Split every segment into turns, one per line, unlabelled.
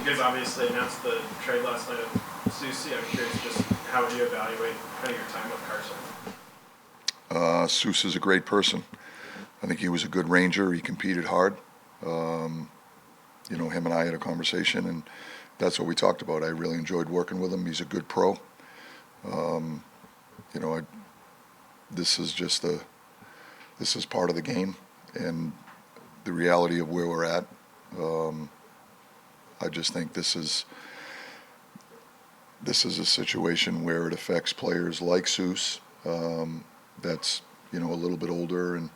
You guys obviously announced the trade last night of Susie. I'm curious just how would you evaluate kind of your time with Carson?
Seuss is a great person. I think he was a good Ranger. He competed hard. Him and I had a conversation, and that's what we talked about. I really enjoyed working with him. He's a good pro. This is part of the game and the reality of where we're at. I just think this is a situation where it affects players like Seuss, that's a little bit older, and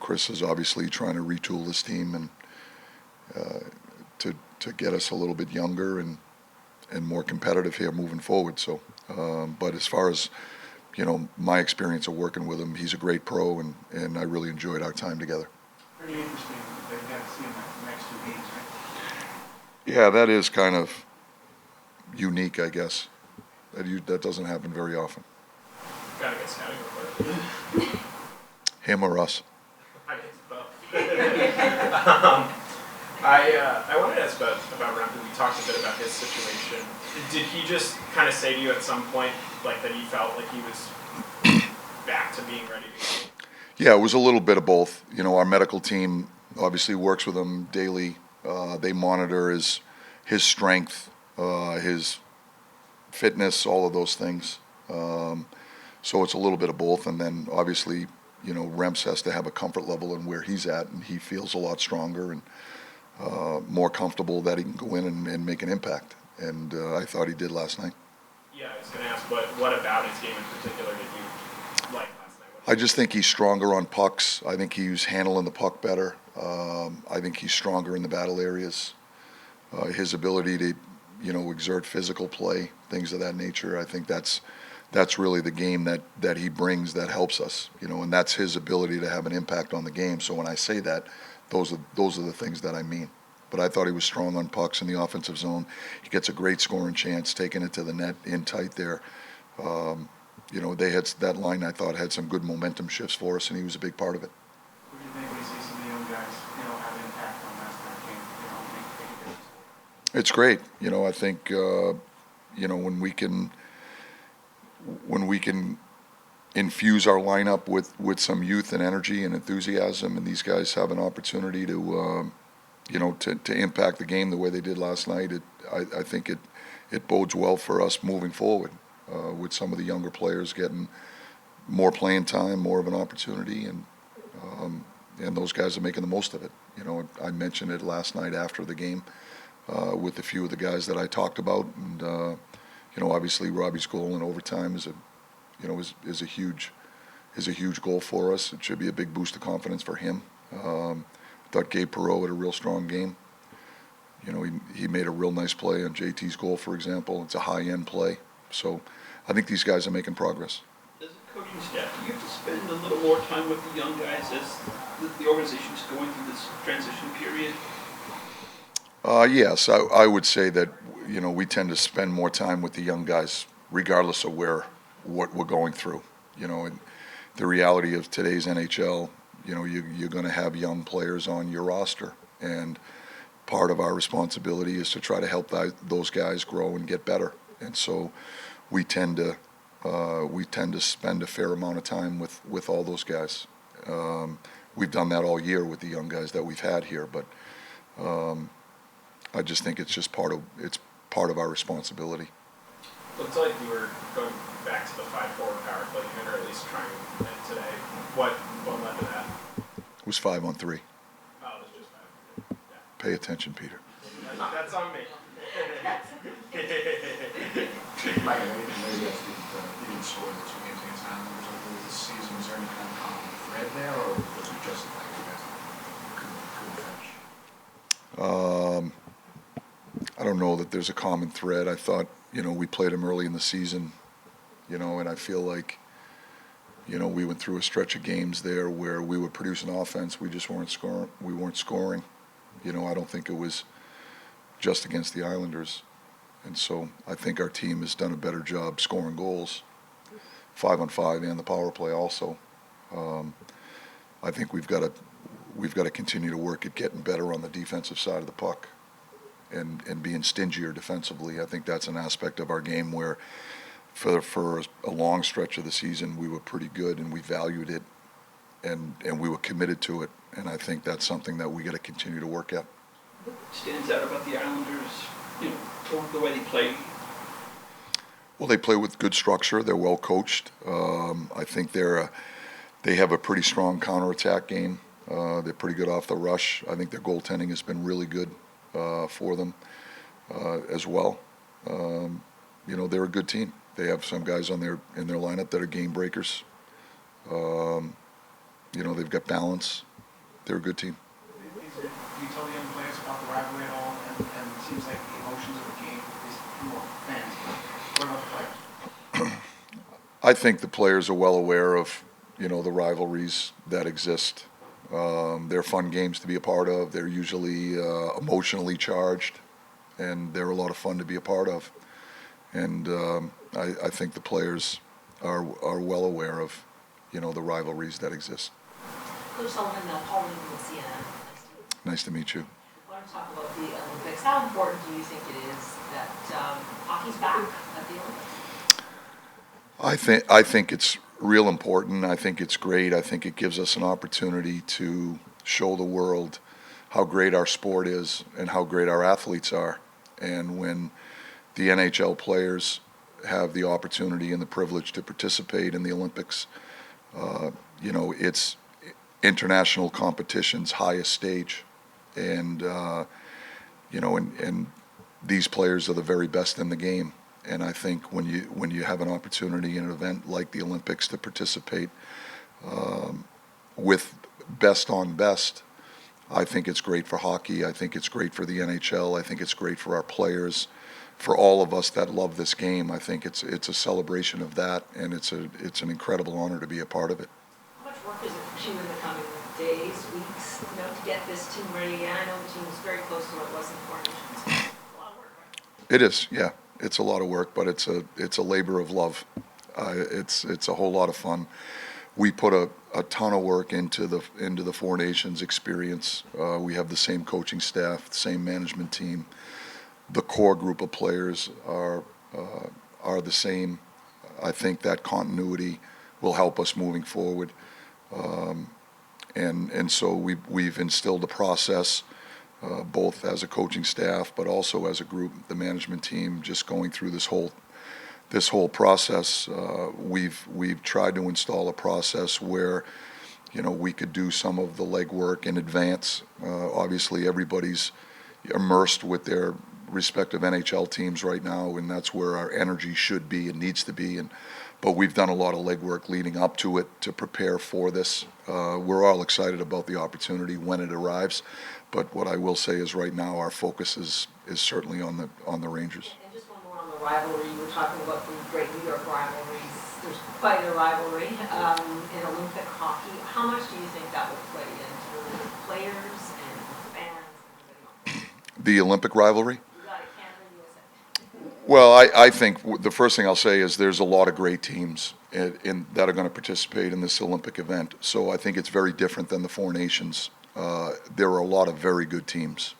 Chris is obviously trying to retool this team and to get us a little bit younger and more competitive here moving forward. So, but as far as my experience of working with him, he's a great pro, and I really enjoyed our time together.
Pretty interesting that you got to see him the next 2 games, right?
Yeah, that is kind of unique, I guess. That doesn't happen very often.
Gotta get scouting report.
Him or us?
I guess both. I wanted to ask about Rempey. We talked a bit about his situation. Did he just kind of say to you at some point, like, that he felt like he was back to being ready to go?
Yeah, it was a little bit of both. Our medical team obviously works with him daily. They monitor his strength, his fitness, all of those things. So it's a little bit of both. And then obviously, Remps has to have a comfort level in where he's at, and he feels a lot stronger and more comfortable that he can go in and make an impact. And I thought he did last night.
Yeah, I was going to ask, what about his game in particular did you like last night?
I just think he's stronger on pucks. I think he's handling the puck better. I think he's stronger in the battle areas. His ability to, exert physical play, things of that nature. I think that's really the game that he brings that helps us, and that's his ability to have an impact on the game. So when I say that, those are the things that I mean. But I thought he was strong on pucks in the offensive zone. He gets a great scoring chance, taking it to the net in tight there. They had that line, I thought, had some good momentum shifts for us, and he was a big part of it.
What do you think when you see some of the young guys, have an impact on last night's game, make a difference?
It's great. I think, when we can infuse our lineup with some youth and energy and enthusiasm, and these guys have an opportunity to impact the game the way they did last night, I think it bodes well for us moving forward, with some of the younger players getting more playing time, more of an opportunity, and those guys are making the most of it. I mentioned it last night after the game with a few of the guys that I talked about, and obviously Robbie's goal in overtime is a huge goal for us. It should be a big boost of confidence for him. I thought Gabe Perreault had a real strong game. He made a real nice play on JT's goal, for example. It's a high-end play. So I think these guys are making progress.
As a coaching staff, do you have to spend a little more time with the young guys as the organization is going through this transition period?
Yes, I would say that we tend to spend more time with the young guys, regardless of what we're going through. And the reality of today's NHL, you're going to have young players on your roster, and part of our responsibility is to try to help those guys grow and get better. And so we tend to spend a fair amount of time with all those guys. We've done that all year with the young guys that we've had here, but I just think it's just part of our responsibility.
Looks like you were going back to the 5-forward power play unit, or at least trying it today. What led to that?
It was 5-on-3.
Oh, it was just 5. Yeah.
Pay attention, Peter.
That's on me.
Mike, maybe you guys didn't score the 2 games against Islanders over this season. Was there any kind of common thread there, or was it just like you guys couldn't finish?
I don't know that there's a common thread. I thought, we played them early in the season, and I feel like, we went through a stretch of games there where we were producing offense. We just weren't scoring. I don't think it was just against the Islanders. And so I think our team has done a better job scoring goals, 5-on-5 and the power play also. I think we've got we've got to continue to work at getting better on the defensive side of the puck and being stingier defensively. I think that's an aspect of our game where for a long stretch of the season we were pretty good and we valued it and we were committed to it. And I think that's something that we got to continue to work at.
What stands out about the Islanders, you know, the way they play?
Well, they play with good structure. They're well coached. I think they have a pretty strong counterattack game. They're pretty good off the rush. I think their goaltending has been really good for them as well. You know, they're a good team. They have some guys in their lineup that are game breakers. You know, they've got balance. They're a good team.
Do you tell the young players about the rivalry at all? And it seems like the emotions of the game is more fans. What about the players?
I think the players are well aware of, you know, the rivalries that exist. They're fun games to be a part of. They're usually emotionally charged, and they're a lot of fun to be a part of. And I think the players are well aware of, you know, the rivalries that exist.
Coach Sullivan, Paul Newman with CNN.
Nice to meet you.
I want to talk about the Olympics. How important do you think it is that hockey's back at the Olympics?
I think it's real important. I think it's great. I think it gives us an opportunity to show the world how great our sport is and how great our athletes are. And when the NHL players have the opportunity and the privilege to participate in the Olympics, you know, it's international competition's highest stage. And, you know, and these players are the very best in the game. And I think when you have an opportunity in an event like the Olympics to participate with best on best, I think it's great for hockey. I think it's great for the NHL. I think it's great for our players, for all of us that love this game. I think it's a celebration of that, and it's an incredible honor to be a part of it.
How much work is it for you in the coming days, weeks, you know, to get this team ready? And I know the team was very close to what it was in the Four Nations. It's a lot of work, right?
It is, yeah. It's a lot of work, but it's a labor of love. It's a whole lot of fun. We put a ton of work into the Four Nations experience. We have the same coaching staff, the same management team. The core group of players are the same. I think that continuity will help us moving forward. And so we've instilled a process, both as a coaching staff, but also as a group, the management team, just going through this whole process. We've tried to install a process where, you know, we could do some of the legwork in advance. Obviously, everybody's immersed with their respective NHL teams right now, and that's where our energy should be and needs to be. But we've done a lot of legwork leading up to it to prepare for this. We're all excited about the opportunity when it arrives. But what I will say is right now our focus is certainly on the Rangers.
And just one more on the rivalry. You were talking about the great New York rivalries. There's quite a rivalry in Olympic hockey. How much do you think that will play into the players and fans and everybody else?
The Olympic rivalry?
You got it, Canada, USA.
Well, I think the first thing I'll say is there's a lot of great teams that are going to participate in this Olympic event. So I think it's very different than the Four Nations. There are a lot of very good teams.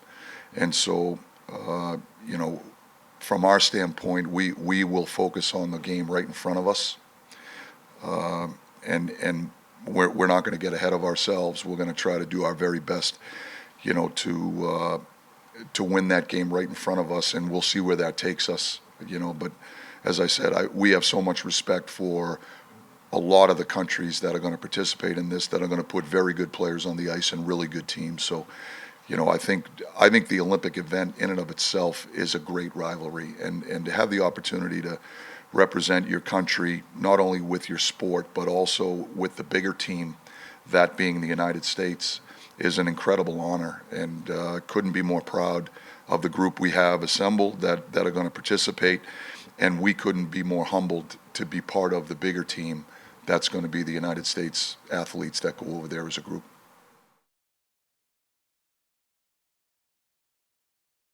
And so, you know, from our standpoint, we will focus on the game right in front of us. And we're not going to get ahead of ourselves. We're going to try to do our very best, you know, to win that game right in front of us, and we'll see where that takes us, you know. But as I said, we have so much respect for a lot of the countries that are going to participate in this, that are going to put very good players on the ice and really good teams. So, you know, I think the Olympic event in and of itself is a great rivalry, and to have the opportunity to represent your country not only with your sport but also with the bigger team, that being the United States, is an incredible honor, and couldn't be more proud of the group we have assembled that are going to participate, and we couldn't be more humbled to be part of the bigger team that's going to be the United States athletes that go over there as a group.